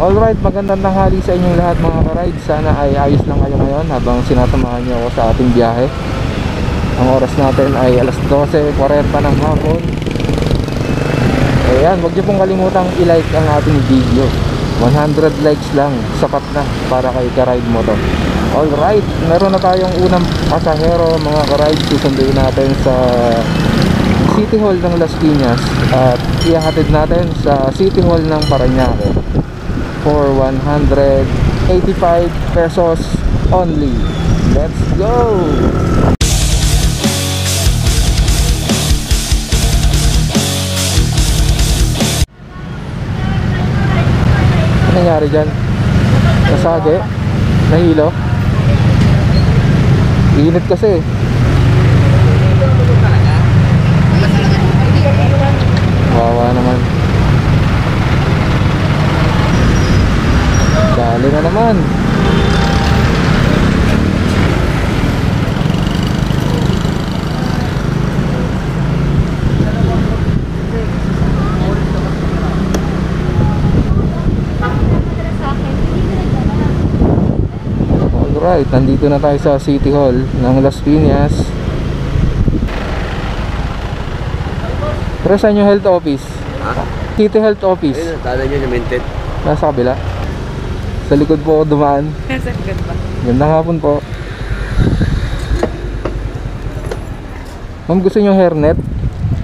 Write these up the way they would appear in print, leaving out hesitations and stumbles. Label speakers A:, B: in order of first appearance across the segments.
A: Alright, magandang tanghali sa inyong lahat mga ka-ride. Sana ay ayos lang kayo ngayon habang sinasamahan niyo ako sa ating biyahe. Ang oras natin ay alas 12:40 ng hapon. Ayan, huwag niyo pong kalimutang i-like ang ating video. 100 likes lang, sapat na para kay ka-ride mo to. Alright, meron na tayong unang pasahero mga ka-ride. Susunduin natin sa City Hall ng Las Piñas at ihahatid natin sa City Hall ng Parañaque for 185 pesos only. Let's go! Ano nangyari dyan? Nasagi? Nahilo? Init kasi. Wawa naman. Dali na naman. Alright, nandito na tayo sa City Hall ng Las Piñas. Pero saan yung health office?
B: Ha?
A: City Health Office.
B: Ayun, tala nyo na-minted.
A: Nasa kabila. Sa likod po ako dumaan.
C: Nasa likod ba?
A: Gandang hapon po. Ma'am, gusto nyo hairnet?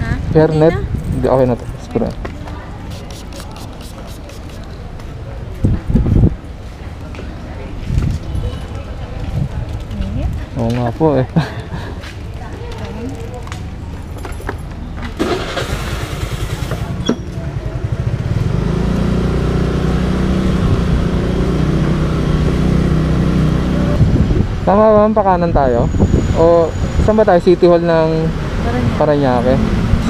C: Ha?
A: Hairnet? Hindi, okay na to. Siguro. Oo nga po eh. Tama ba, ma'am? Pakanan tayo? O saan ba tayo? City Hall ng Parañaque?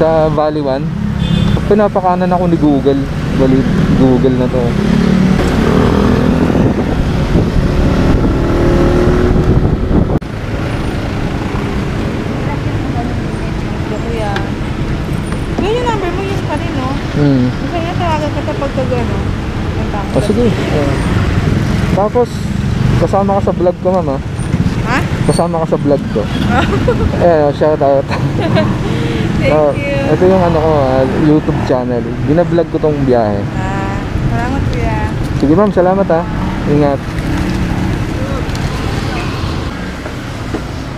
A: Sa Valley 1? Pinapakanan ako ni Google. Bali, Google na to.
C: Kuya. Kuya, yung number mo yun pa rin, no? Gusto niya tawagan ka kapag gano.
A: O sige. Tapos, kasama ka sa vlog ko, ma'am, ha?
C: Ha?
A: Kasama ka sa vlog ko. Shout out.
C: Thank you.
A: Ito yung ano ko, YouTube channel. Binablog ko tong biyahe.
C: Salamat, kuya.
A: Sige ma'am, salamat ha. Ingat.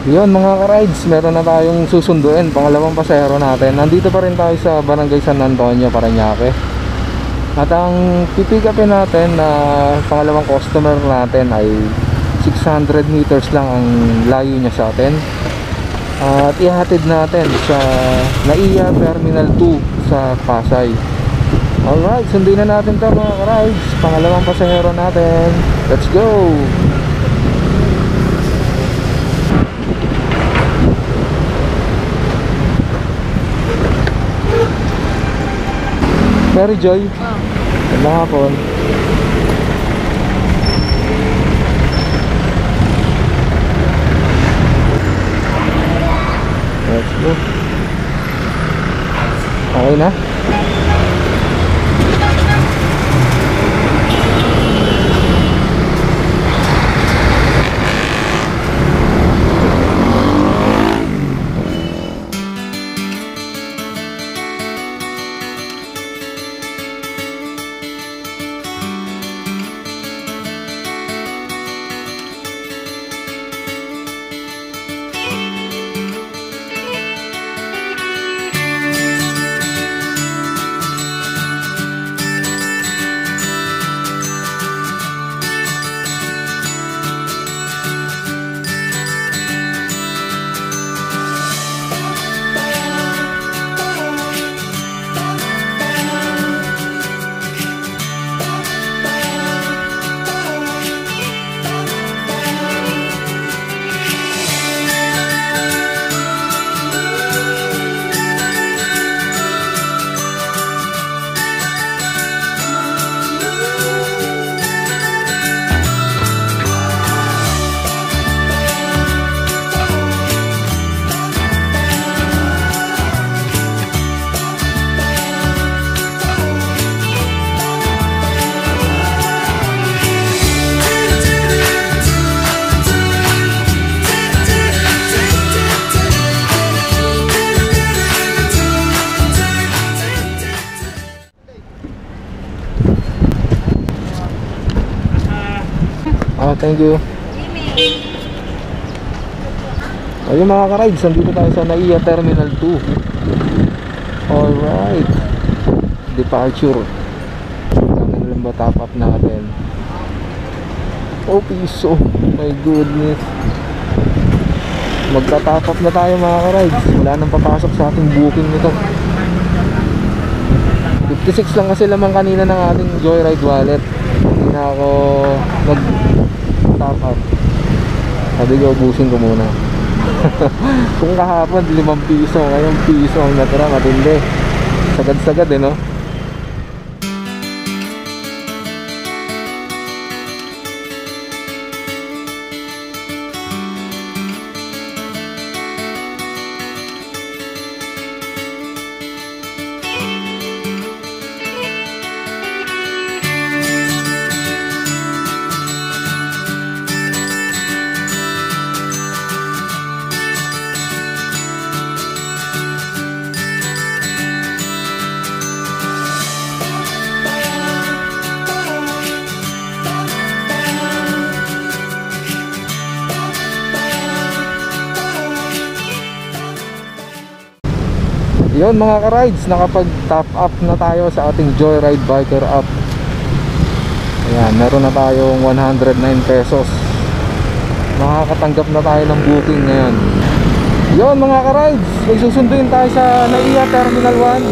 A: Yun mga ka-rides, meron na tayong susunduin. Pangalawang pasahero natin. Nandito pa rin tayo sa Barangay San Antonio, Parañaque. At ang pipick upin natin na pangalawang customer natin ay 600 meters lang ang layo niya sa atin. At ihatid natin sa NAIA Terminal 2 sa Pasay. Alright, sundin na natin ito mga ka-rides. Pangalawang pasahero natin. Let's go! Mary Joy. Gandang hapon. Let's go. Okay na? Ah, thank you.
C: Email.
A: Ayun mga ka-rides, nandito tayo sa NAIA Terminal 2. Alright. Departure. Hanggang lang ba top up natin? Oh, piso. My goodness. Magta-top up na tayo mga ka-rides. Wala nang papasok sa ating booking nito. 56 lang kasi lamang kanina ng ating Joyride wallet. Hindi na ako mag-top up. Sabi ko, ubusin ko muna. Kung kahapon 5 piso, ngayon piso ang natira, matindi. Sagad-sagad no? Yun mga ka-rides, nakapag top up na tayo sa ating Joyride Biker app. Ayan, meron na tayong 109 pesos. Makakatanggap na tayo ng booking ngayon. Yun mga ka-rides, magsusunduin tayo sa NAIA Terminal 1.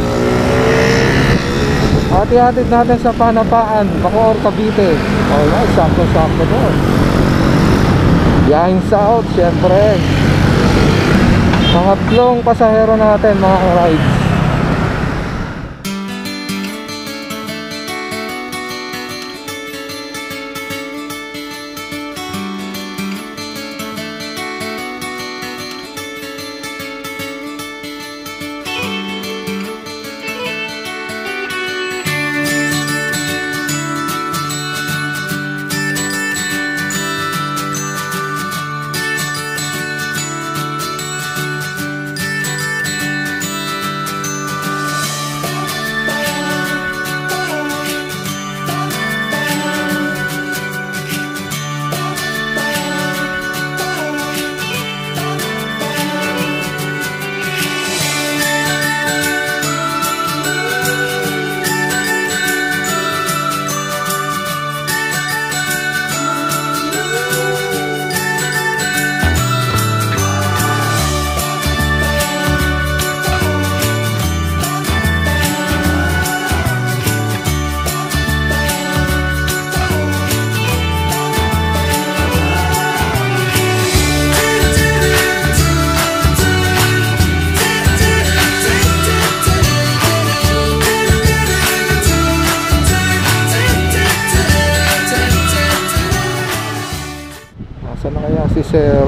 A: Hati-hatid natin sa Panapaan, Bacoor, Cavite. Alright, sakto-sakto doon. Biyahing south, syempre. Pangatlong pasahero natin mga ka-rides. Si Sir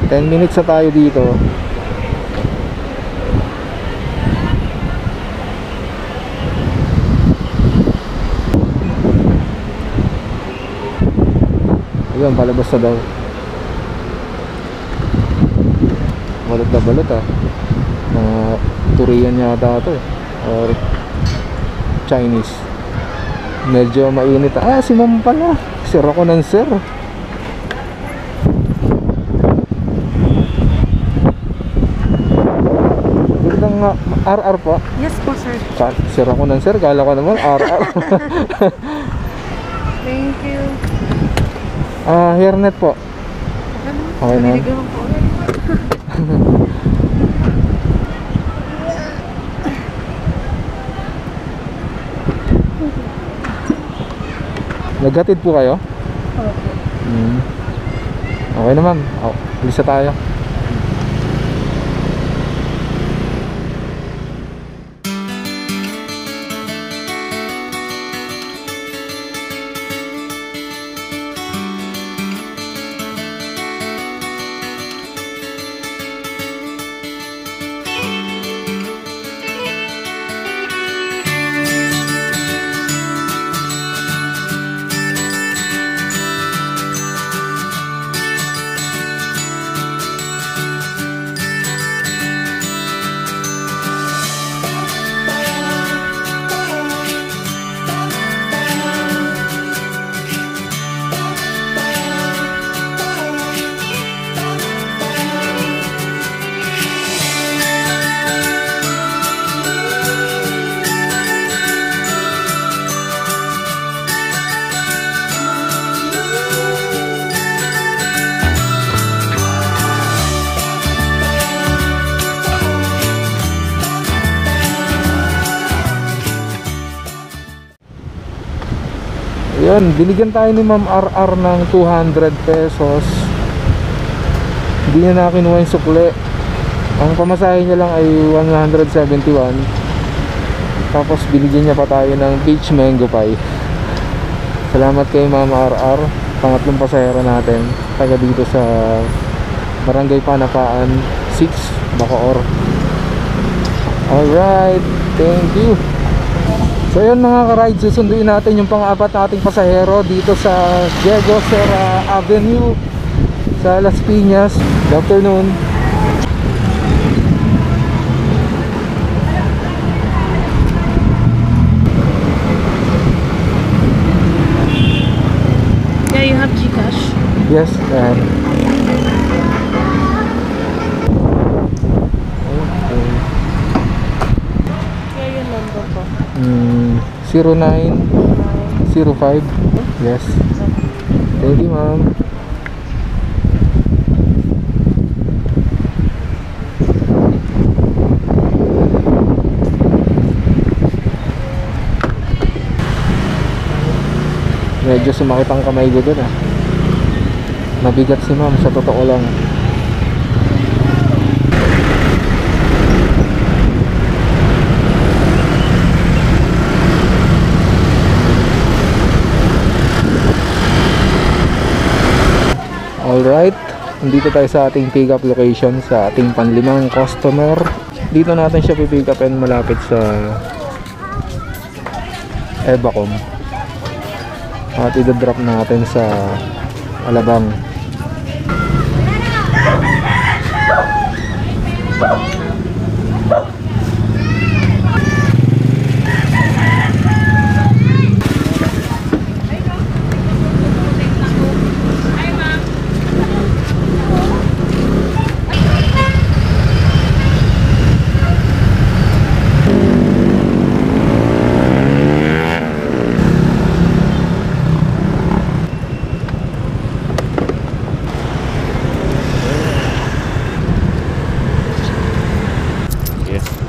A: 10 minutes na tayo dito. Ayun, palabas na daw. Balot na balot Turian yata ito or Chinese. Medyo mainit. Si ma'am pala. Sir ako ng sir. Gandang RR po.
C: Yes po sir.
A: Sir ako ng sir. Kala ko naman RR.
C: Thank you.
A: Hairnet po. Okay na. Naghatid po kayo?
C: Opo.
A: Okay na ma'am. Bisa tayo. Yun, binigyan tayo ni Ma'am RR ng 200 pesos. Hindi niya na kinuha yung sukle. Ang pamasahe niya lang ay 171. Tapos binigyan niya pa tayo ng peach mango pie. Salamat kay Ma'am RR. Pangatlong pasahero natin, taga dito sa Barangay Panapaan 6, Bacoor. Alright, thank you. So yun mga ka-ride, susunduin natin yung pang-apat nating pasahero dito sa Diego Serra Avenue sa Las Piñas. Good afternoon.
C: Yeah, you have Gcash.
A: Yes, okay.
C: Yeah, yung number ko.
A: 0905. Yes. Thank you, ma'am. Medyo sumakit ang kamay ko dun ah. Nabigat si ma'am, sa totoo lang. Alright, nandito tayo sa ating pick up location sa ating panlimang customer. Dito natin siya pipick upin malapit sa Ebacom. At i-drop natin sa Alabang.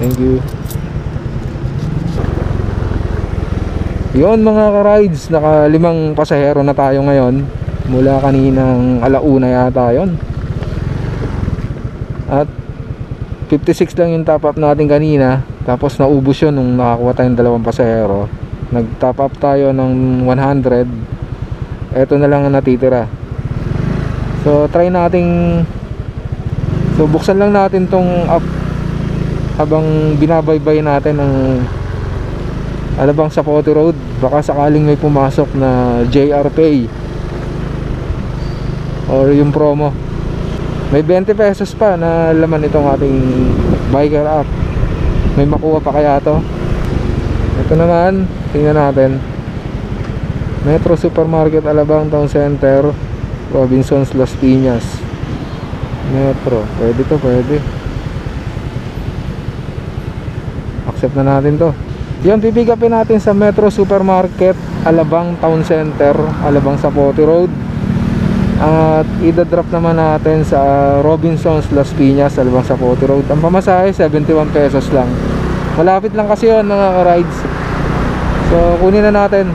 A: Thank you. Yun mga ka-rides, naka-5 pasahero na tayo ngayon. Mula kaninang alauna yata yun. At 56 lang yung top up natin kanina. Tapos naubos yun nung nakakuha tayong 2 pasahero. Nag-top up tayo ng 100. Eto na lang ang natitira. So try nating, so buksan lang natin tong app habang binabaybay natin ang Alabang Zapote Road. Baka sakaling may pumasok na JR Pay or yung promo. May 20 pesos pa na laman itong ating biker app. May makuha pa kaya to? Ito naman, tingnan natin. Metro Supermarket Alabang Town Center, Robinsons Las Piñas. Metro, pwede to, pwede. Accept na natin to. Yun, pipick upin natin sa Metro Supermarket Alabang Town Center, Alabang Zapote Road. At i-drop naman natin sa Robinsons Las Piñas, Alabang Zapote Road. Ang pamasahe 71 pesos lang. Malapit lang kasi yun mga ka-rides. So kunin na natin.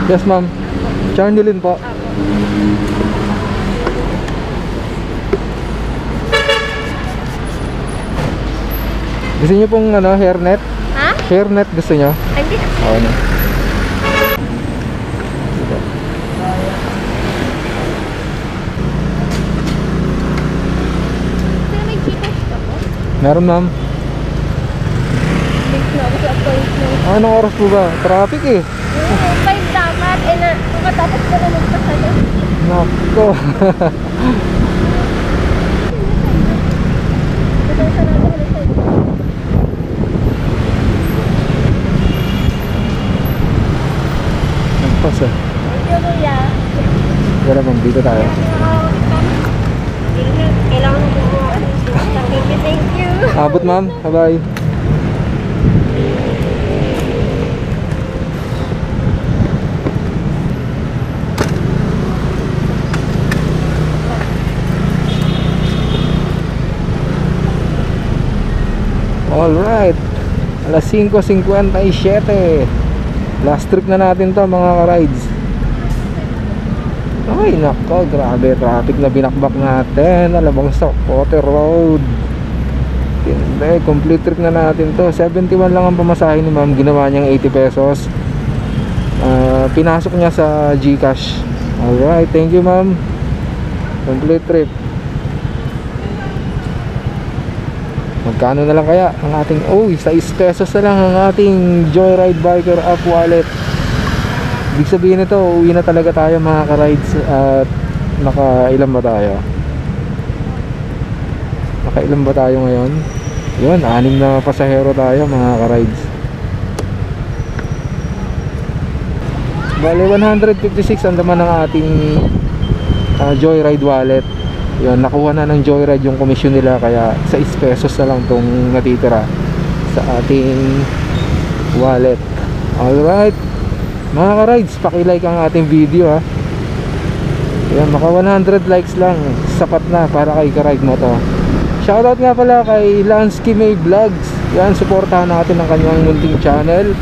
A: Yes ma'am, Charnelin po. Gusto niyo pong ano, hairnet?
C: Ha?
A: Hairnet gusto niyo?
C: Hindi.
A: Oo na.
C: Pero may Gcash ka po?
A: Meron ma'am.
C: Late na ako sa appointment.
A: Anong oras po ba? Traffic eh.
C: 5 dapat. Eh na, makatapos ka na magpasalo.
A: Nako. Nagpas ah.
C: Thank you, kuya.
A: Pero ma'am, dito tayo.
C: Kailangan mo po. Thank you.
A: Abot ma'am, bye-bye. Alright, alas 5:57. Last trip na natin to mga ka-rides. Ay nako, grabe traffic na binakbak natin. Alabang sa Potter Road. Hindi, complete trip na natin to. 71 lang ang pamasahe ni ma'am. Ginawa niyang 80 pesos. Pinasok niya sa GCash. Alright, thank you ma'am. Complete trip. Magkano na lang kaya ang ating 6 pesos na lang ang ating Joyride Biker app wallet. Ibig sabihin nito, uwi na talaga tayo mga ka-rides. At nakailan ba tayo? Nakailan ba tayo ngayon? Yun, 6 na pasahero tayo mga ka-rides. Bale 156 ang laman ng ating Joyride wallet. Yun, nakuha na ng Joyride yung komisyon nila, kaya 6 pesos na lang tong natitira sa ating wallet. Alright mga ka-rides, paki-like ang ating video ha. Yan, maka 100 likes lang, sapat na para kay ka-ride mo to. Shoutout nga pala kay Lansky May Vlogs. Yan, supportahan natin ang kanyang munting channel.